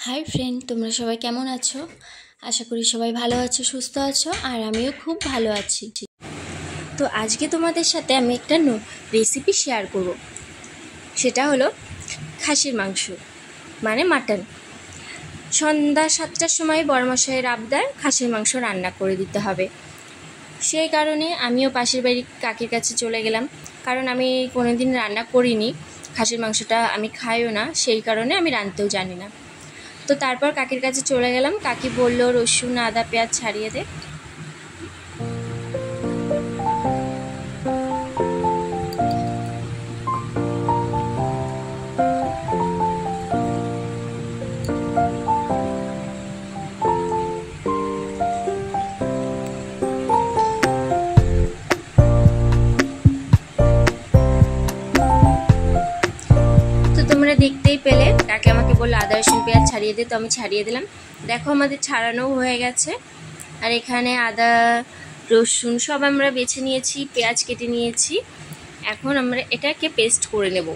Hi friend, তোমরা সবাই কেমন আছো? আশা করি সবাই ভালো আছো, সুস্থ আছো, আর আমিও খুব ভালো আছি। তো আজকে তোমাদের সাথে আমি একটা রেসিপি শেয়ার করব। সেটা হলো খাসির মাংস, মানে মাটন। সন্ধ্যা 7টার সময় বড়মশাইয়ের আবদার খাসির মাংস রান্না করে দিতে হবে। সেই কারণে আমিও পাশের বাড়ির কাকির কাছে চলে গেলাম, কারণ আমি কোনোদিন রান্না করিনি খাসির মাংসটা, আমি খাইও না, সেই কারণে আমি রাঁধতেও জানি না। তো তারপর কাকির কাছে চলে গেলাম। কাকি বলল রসুন আদা পেঁয়াজ ছাড়িয়ে দে। তো তোমরা দেখতেই পেলে কাকি আমাকে বললো আদা রসুন পেঁয়াজ ছাড়িয়ে দে, তো আমি ছাড়িয়ে দিলাম। দেখো আমাদের ছাড়ানোও হয়ে গেছে। আর এখানে আদা রসুন সব আমরা বেছে নিয়েছি, পেঁয়াজ কেটে নিয়েছি। এখন আমরা এটাকে পেস্ট করে নেব।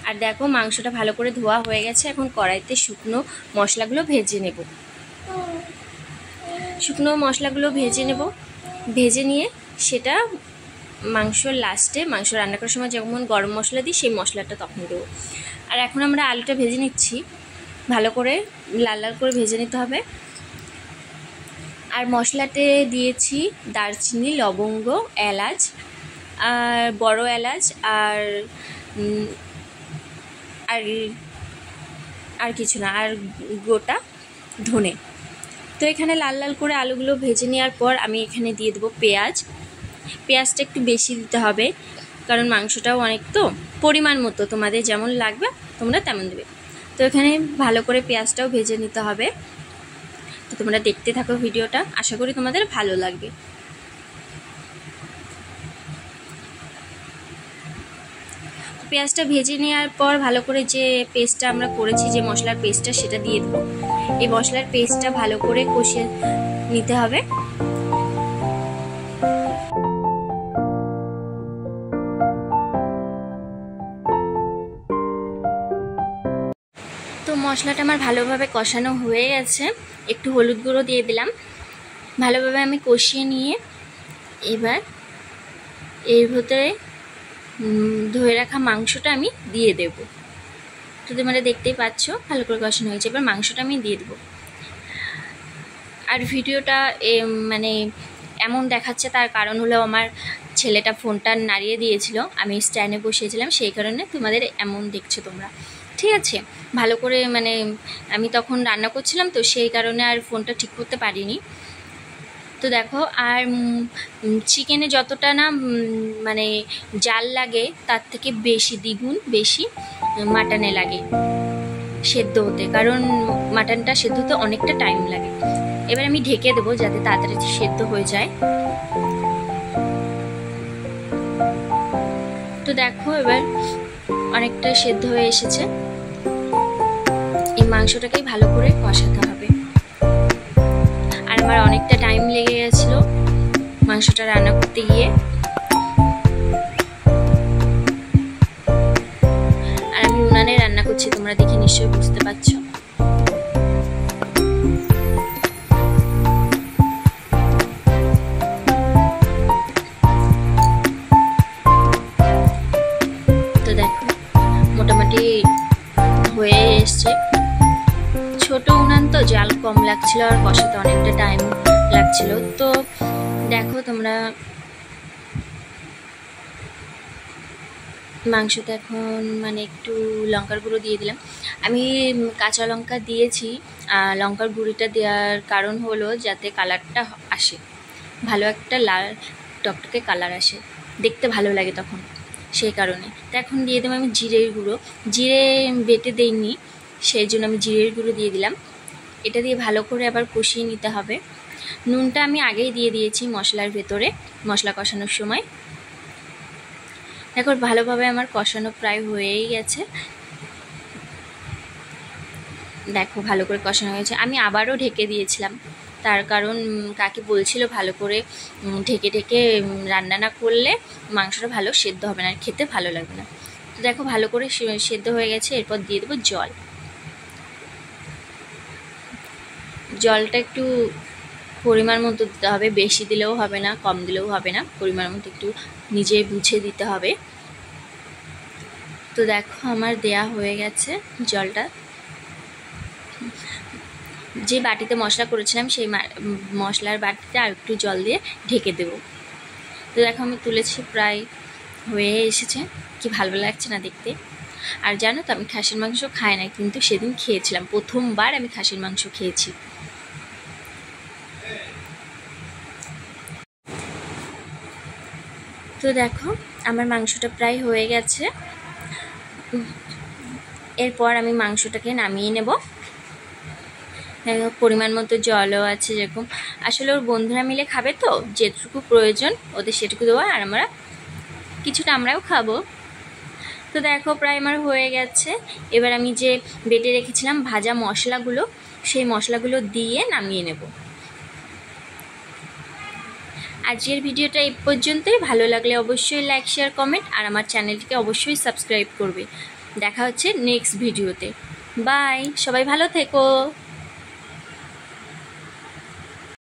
আর দেখো মাংসটা ভালো করে ধোয়া হয়ে গেছে। এখন কড়াইতে শুকনো মশলাগুলো ভেজে নেব। শুকনো মশলাগুলো ভেজে নেব। ভেজে নিয়ে সেটা মাংসর লাস্টে, মাংস রান্না করার সময় যেমন গরম মশলা দিই সেই মশলাটা তখন দেবো। আর এখন আমরা আলুটা ভেজে নিচ্ছি, ভালো করে লাল লাল করে ভেজে নিতে হবে। আর মশলাতে দিয়েছি দারচিনি, লবঙ্গ, এলাচ, আর বড় এলাচ, আর আর আর কিছু না, আর গোটা ধনে। তো এখানে লাল লাল করে আলুগুলো ভেজে নেওয়ার পর আমি এখানে দিয়ে দেবো পেঁয়াজ। পেঁয়াজটা একটু বেশি দিতে হবে, কারণ মাংসটাও অনেক, তো পরিমাণ মতো তোমাদের যেমন লাগবে তোমরা তেমন দেবে। তো এখানে ভালো করে পেঁয়াজটাও ভেজে নিতে হবে। তো তোমরা দেখতে থাকো ভিডিওটা, আশা করি তোমাদের ভালো লাগবে। পেঁয়াজটা ভেজে নেওয়ার পর ভালো করে যে পেস্টটা আমরা করেছি, যে মশলার পেস্টটা, সেটা দিয়ে দেবো। এই মশলার পেস্টটা ভালো করে কষিয়ে নিতে হবে। তো মশলাটা আমার ভালোভাবে কষানো হয়ে গেছে। একটু হলুদ গুঁড়ো দিয়ে দিলাম। ভালোভাবে আমি কষিয়ে নিয়ে এবার এর ভেতরে ধুয়ে রাখা মাংসটা আমি দিয়ে দেব। তো তোমরা দেখতেই পাচ্ছ ভালো করে কষানো হয়েছে। এবার মাংসটা আমি দিয়ে দেবো। আর ভিডিওটা মানে এমন দেখাচ্ছে, তার কারণ হলো আমার ছেলেটা ফোনটা নাড়িয়ে দিয়েছিল, আমি স্ট্যান্ডে বসিয়েছিলাম, সেই কারণে তোমাদের এমন দেখছো তোমরা। ঠিক আছে, ভালো করে মানে আমি তখন রান্না করছিলাম, তো সেই কারণে আর ফোনটা ঠিক করতে পারিনি। তো দেখো, আর চিকেনে যতটা না মানে জাল লাগে, তার থেকে বেশি, দ্বিগুণ বেশি মাটনে লাগে সেদ্ধ হতে, কারণ মাটনটা সেদ্ধ হতে অনেকটা টাইম লাগে। এবার আমি ঢেকে দেবো যাতে তাড়াতাড়ি সেদ্ধ হয়ে যায়। তো দেখো এবার অনেকটা সেদ্ধ হয়ে এসেছে। এই মাংসটাকেই ভালো করে কষাতে হবে। আর আমার অনেকটা টাইম লেগে গেছিল মাংসটা রান্না করতে গিয়ে। আর আমি উনানে রান্না করছি, তোমরা দেখে নিশ্চয়ই বুঝতে পারছো। তো দেখো মোটামুটি হয়ে এসছে। ছোট উনান তো জাল কম লাগছিল, আর কষাতে অনেকটা টাইম লাগছিল। তো দেখো তোমরা মাংসতে এখন মানে একটু লঙ্কার গুঁড়ো দিয়ে দিলাম। আমি কাঁচা লঙ্কা দিয়েছি। লঙ্কার গুঁড়িটা দেওয়ার কারণ হলো যাতে কালারটা আসে, ভালো একটা লাল টকটকে কালার আসে, দেখতে ভালো লাগে তখন, সেই কারণে। তো এখন দিয়ে দেবো আমি জিরের গুঁড়ো। জিরে বেটে দেইনি, সেই জন্য আমি জিরের গুঁড়ো দিয়ে দিলাম। এটা দিয়ে ভালো করে আবার কষিয়ে নিতে হবে। নুনটা আমি আগেই দিয়ে দিয়েছি মশলার ভেতরে, মশলা কষানোর সময়। দেখো ভালোভাবে আমার কষানো প্রায় হয়েই গেছে। দেখো ভালো করে কষানো হয়েছে। আমি আবারও ঢেকে দিয়েছিলাম, তার কারণ কাকি বলছিল ভালো করে ঢেকে ঢেকে রান্না না করলে মাংসটা ভালো সেদ্ধ হবে না, খেতে ভালো লাগবে না। তো দেখো ভালো করে সেদ্ধ হয়ে গেছে। এরপর দিয়ে দেবো জল। জলটা একটু পরিমাণ মতো দিতে হবে, বেশি দিলেও হবে না, কম দিলেও হবে না, পরিমাণ মতো একটু নিজে বুঝে দিতে হবে। তো দেখো আমার দেয়া হয়ে গেছে জলটা। যে বাটিতে মশলা করেছিলাম সেই মশলার বাটিতে আর একটু জল দিয়ে ঢেকে দেব। তো দেখো আমি তুলেছি, প্রায় হয়ে এসেছে। কি ভালো লাগছে না দেখতে। আর জানো তো আমি খাসির মাংস খাই না, কিন্তু সেদিন খেয়েছিলাম, প্রথমবার আমি খাসির মাংস খেয়েছি। তো দেখো আমার মাংসটা প্রায় হয়ে গেছে। এরপর আমি মাংসটাকে নামিয়ে নেব। পরিমাণ মতো জলও আছে, যেরকম আসলে ওর বন্ধুরা মিলে খাবে, তো যেটুকু প্রয়োজন ওদের সেটুকু দেবো, আর কিছুটা আমরাও খাবো। তো দেখো প্রায় আমার হয়ে গেছে। এবার আমি যে বেটে রেখেছিলাম ভাজা মশলাগুলো, সেই মশলাগুলো দিয়ে নামিয়ে নেব। আজকের ভিডিওটা এই পর্যন্তই। ভালো লাগলে অবশ্যই লাইক, শেয়ার, কমেন্ট, আর আমার চ্যানেলটিকে অবশ্যই সাবস্ক্রাইব করবে। দেখা হচ্ছে নেক্সট ভিডিওতে। বাই, সবাই ভালো থেকো।